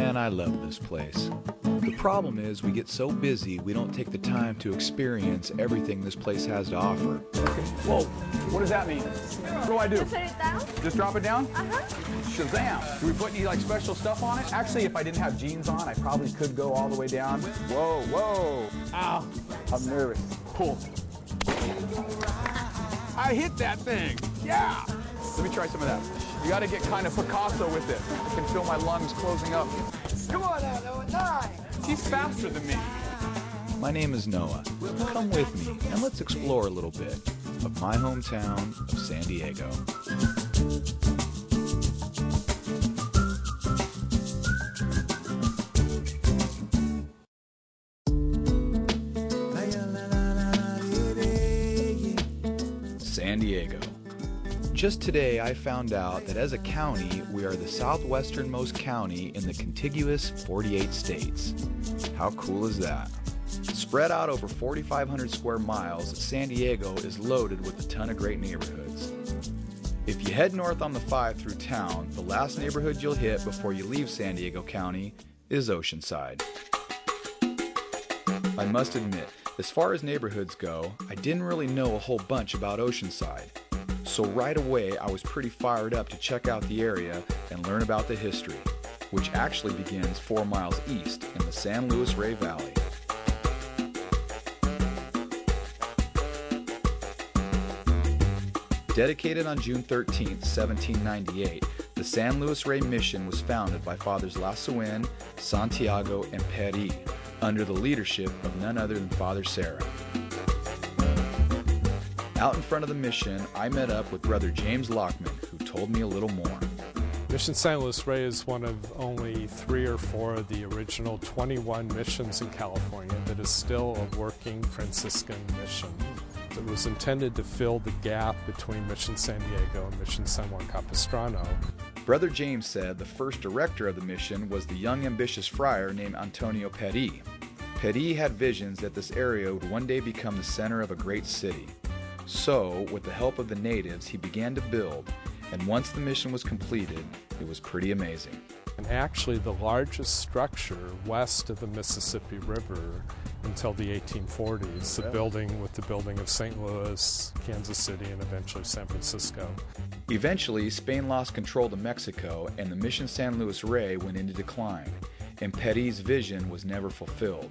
Man, I love this place. The problem is we get so busy we don't take the time to experience everything this place has to offer. Okay. Whoa, what does that mean? What do I do? Just put it down. Just drop it down? Uh-huh. Shazam! Do we put any like special stuff on it? Actually, if I didn't have jeans on, I probably could go all the way down. Whoa, whoa! Ow! I'm nervous. Pull. I hit that thing! Yeah! Let me try some of that. You gotta get kind of Picasso with it. I can feel my lungs closing up. Come on now, Noah, 9! She's faster than me. My name is Noah. Come with me and let's explore a little bit of my hometown of San Diego. San Diego. Just today I found out that as a county, we are the southwesternmost county in the contiguous 48 states. How cool is that? Spread out over 4,500 square miles, San Diego is loaded with a ton of great neighborhoods. If you head north on the 5 through town, the last neighborhood you'll hit before you leave San Diego County is Oceanside. I must admit, as far as neighborhoods go, I didn't really know a whole bunch about Oceanside. So right away, I was pretty fired up to check out the area and learn about the history, which actually begins 4 miles east in the San Luis Rey Valley. Dedicated on June 13, 1798, the San Luis Rey Mission was founded by Fathers Lasuen, Santiago, and Peri, under the leadership of none other than Father Serra. Out in front of the mission, I met up with Brother James Lockman, who told me a little more. Mission San Luis Rey is one of only 3 or 4 of the original 21 missions in California that is still a working Franciscan mission. It was intended to fill the gap between Mission San Diego and Mission San Juan Capistrano. Brother James said the first director of the mission was the young ambitious friar named Antonio Peri. Peri had visions that this area would one day become the center of a great city. So, with the help of the natives, he began to build, and once the mission was completed, it was pretty amazing. And actually the largest structure west of the Mississippi River until the 1840s, the building with the building of St. Louis, Kansas City, and eventually San Francisco. Eventually, Spain lost control to Mexico, and the Mission San Luis Rey went into decline, and Peri's vision was never fulfilled.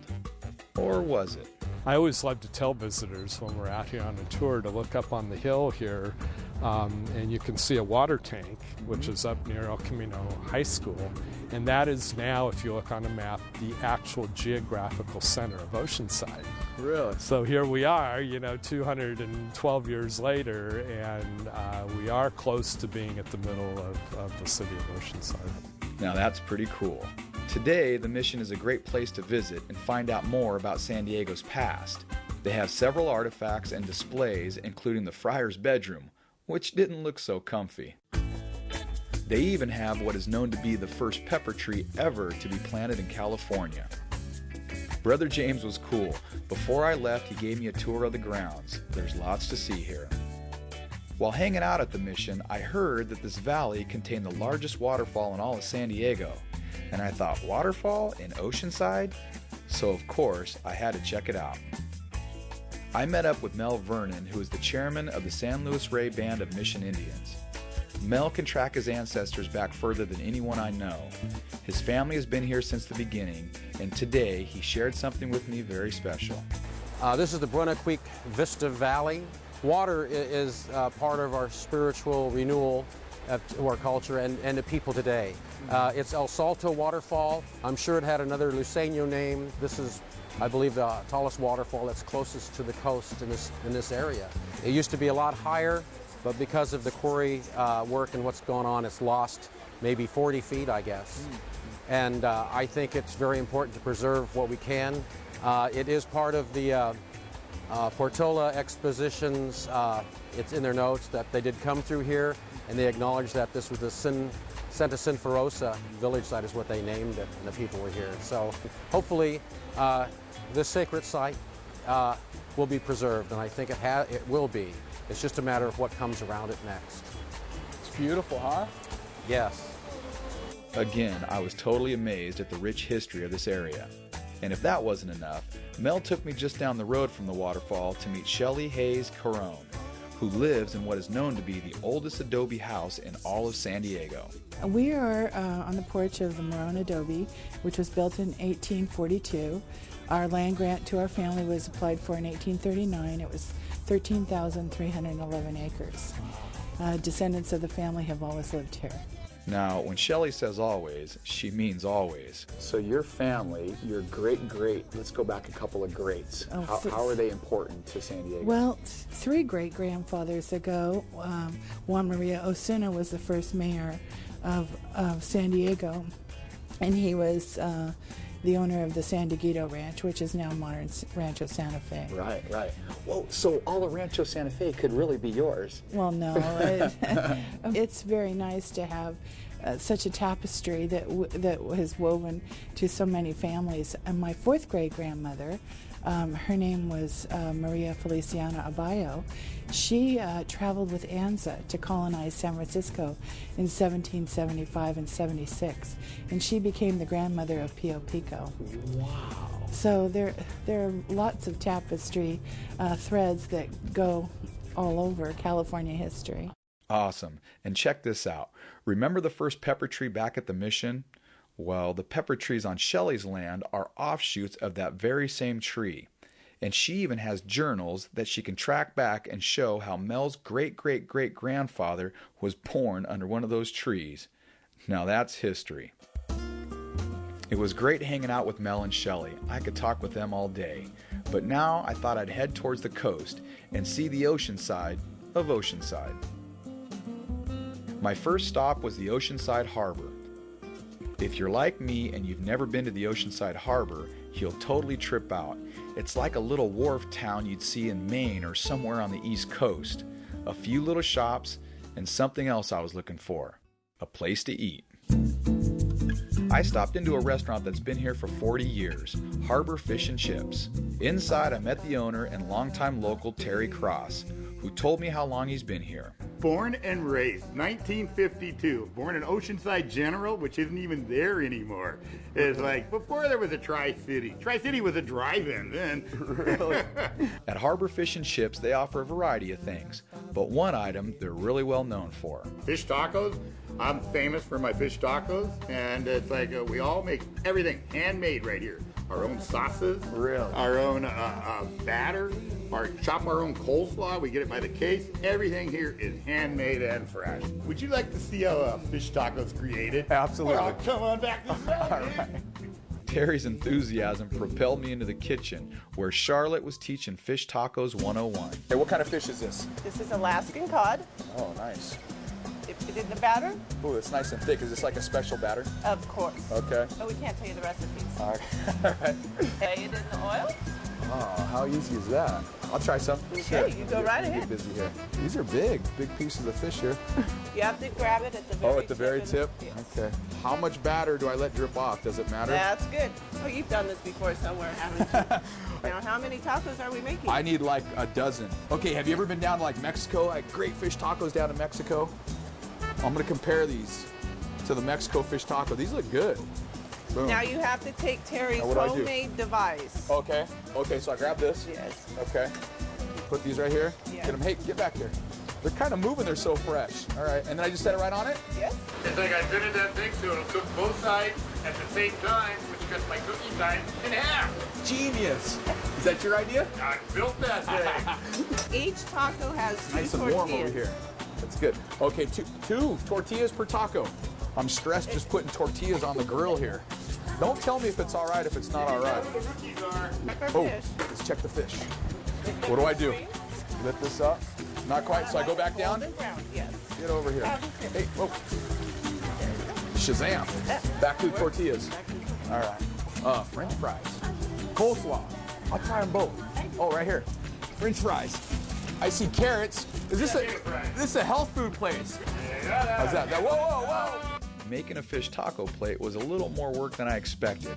Or was it? I always love to tell visitors when we're out here on a tour to look up on the hill here, and you can see a water tank, which is up near El Camino High School, and that is now, if you look on a map, the actual geographical center of Oceanside. Really? So here we are, 212 years later, and we are close to being at the middle of the city of Oceanside. Now that's pretty cool. Today, the mission is a great place to visit and find out more about San Diego's past. They have several artifacts and displays, including the friar's bedroom, which didn't look so comfy. They even have what is known to be the first pepper tree ever to be planted in California. Brother James was cool. Before I left, he gave me a tour of the grounds. There's lots to see here. While hanging out at the mission, I heard that this valley contained the largest waterfall in all of San Diego. And I thought, waterfall in Oceanside? So of course, I had to check it out. I met up with Mel Vernon, who is the chairman of the San Luis Rey Band of Mission Indians. Mel can track his ancestors back further than anyone I know. His family has been here since the beginning, and today he shared something with me very special. This is the Buena Creek Vista Valley. Water is part of our spiritual renewal to our culture and the people today. It's El Salto waterfall. I'm sure it had another Luiseño name. This is, I believe, the tallest waterfall that's closest to the coast in this area. It used to be a lot higher, but because of the quarry work and what's going on, it's lost maybe 40 feet, I guess. And I think it's very important to preserve what we can. It is part of the Portola expositions. It's in their notes that they did come through here, and they acknowledged that this was the Santa Sinforosa village site is what they named it, and the people were here. So hopefully this sacred site will be preserved, and I think it will be. It's just a matter of what comes around it next. It's beautiful, huh? Yes. Again, I was totally amazed at the rich history of this area. And if that wasn't enough, Mel took me just down the road from the waterfall to meet Shelley Hayes Carone, who lives in what is known to be the oldest adobe house in all of San Diego. We are on the porch of the Marone Adobe, which was built in 1842. Our land grant to our family was applied for in 1839. It was 13,311 acres. Descendants of the family have always lived here. Now, when Shelley says always, she means always. So your family, your great, let's go back a couple of greats. How are they important to San Diego? Well, 3 great-grandfathers ago, Juan Maria Osuna was the first mayor of San Diego, and he was the owner of the San Dieguito Ranch, which is now modern Rancho Santa Fe. Right. Well, so all of Rancho Santa Fe could really be yours. Well, no. It's very nice to have such a tapestry that was woven to so many families. And my 4th great-grandmother, her name was Maria Feliciana Abayo. She traveled with Anza to colonize San Francisco in 1775 and 76, and she became the grandmother of Pio Pico. Wow. So there are lots of tapestry threads that go all over California history. Awesome. And check this out. Remember the first pepper tree back at the mission? Well, the pepper trees on Shelley's land are offshoots of that very same tree. And she even has journals that she can track back and show how Mel's great-great-great-grandfather was born under one of those trees. Now that's history. It was great hanging out with Mel and Shelley. I could talk with them all day. But now I thought I'd head towards the coast and see the Oceanside of Oceanside. My first stop was the Oceanside Harbor. If you're like me and you've never been to the Oceanside Harbor, you'll totally trip out. It's like a little wharf town you'd see in Maine or somewhere on the East Coast. A few little shops and something else I was looking for: a place to eat. I stopped into a restaurant that's been here for 40 years, Harbor Fish and Chips. Inside, I met the owner and longtime local Terry Cross, who told me how long he's been here. Born and raised, 1952. Born in Oceanside General, which isn't even there anymore. It's like, before there was a Tri-City. Tri-City was a drive-in then. Really? At Harbor Fish and Chips, they offer a variety of things, but one item they're really well known for. Fish tacos. I'm famous for my fish tacos, and it's like we all make everything handmade right here. Our own sauces, Really? Our own batter, chop our own coleslaw. We get it by the case. Everything here is handmade and fresh. Would you like to see how fish tacos created? Absolutely. Well, come on back this way. All right. Terry's enthusiasm propelled me into the kitchen, where Charlotte was teaching Fish Tacos 101. Hey, what kind of fish is this? This is Alaskan cod. Oh, nice. If it in the batter, Ooh, it's nice and thick. Is this like a special batter? of course. Okay. But we can't tell you the recipes. All right. Lay it in the oil. Oh, how easy is that? I'll try some. Okay, you go right Get ahead. busy here. These are big pieces of fish here. You have to grab it at the very Oh, at the very tip? Yes. Okay. How much batter do I let drip off? Does it matter? That's good. Oh, you've done this before somewhere, haven't you? Now, how many tacos are we making? I need like a dozen. Okay, have you ever been down to like Mexico? Like great fish tacos down in Mexico? I'm gonna compare these to the Mexico fish taco. These look good. Boom. Now you have to take Terry's Now what do I do? homemade device. Okay. Okay, so I grab this. Yes. Okay. Put these right here. Yeah. Get them. Hey, get back here. They're kind of moving. They're so fresh. All right. And then I just set it right on it? Yes. It's like I printed that thing so it'll cook both sides at the same time, which cuts my cooking time in half. Genius. Is that your idea? I built that thing. Each taco has 2 Nice and tortillas. warm over here. That's good. Okay, two tortillas per taco. I'm stressed just putting tortillas on the grill here. Don't tell me if it's all right, if it's not all right. Check our Oh, fish. let's check the fish. What do I do? Lift this up? Not quite, so I go back down? Golden brown, yes. Get over here. Have a fish. Hey, whoa. Shazam. Back to the tortillas. All right. French fries. Coleslaw. I'll try them both. Oh, right here. French fries. I see carrots. Is this a health food place? How's that? Whoa. Making a fish taco plate was a little more work than I expected,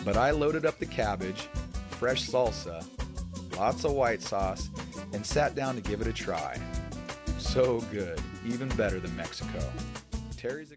but I loaded up the cabbage, fresh salsa, lots of white sauce, and sat down to give it a try. So good, even better than Mexico. Terry's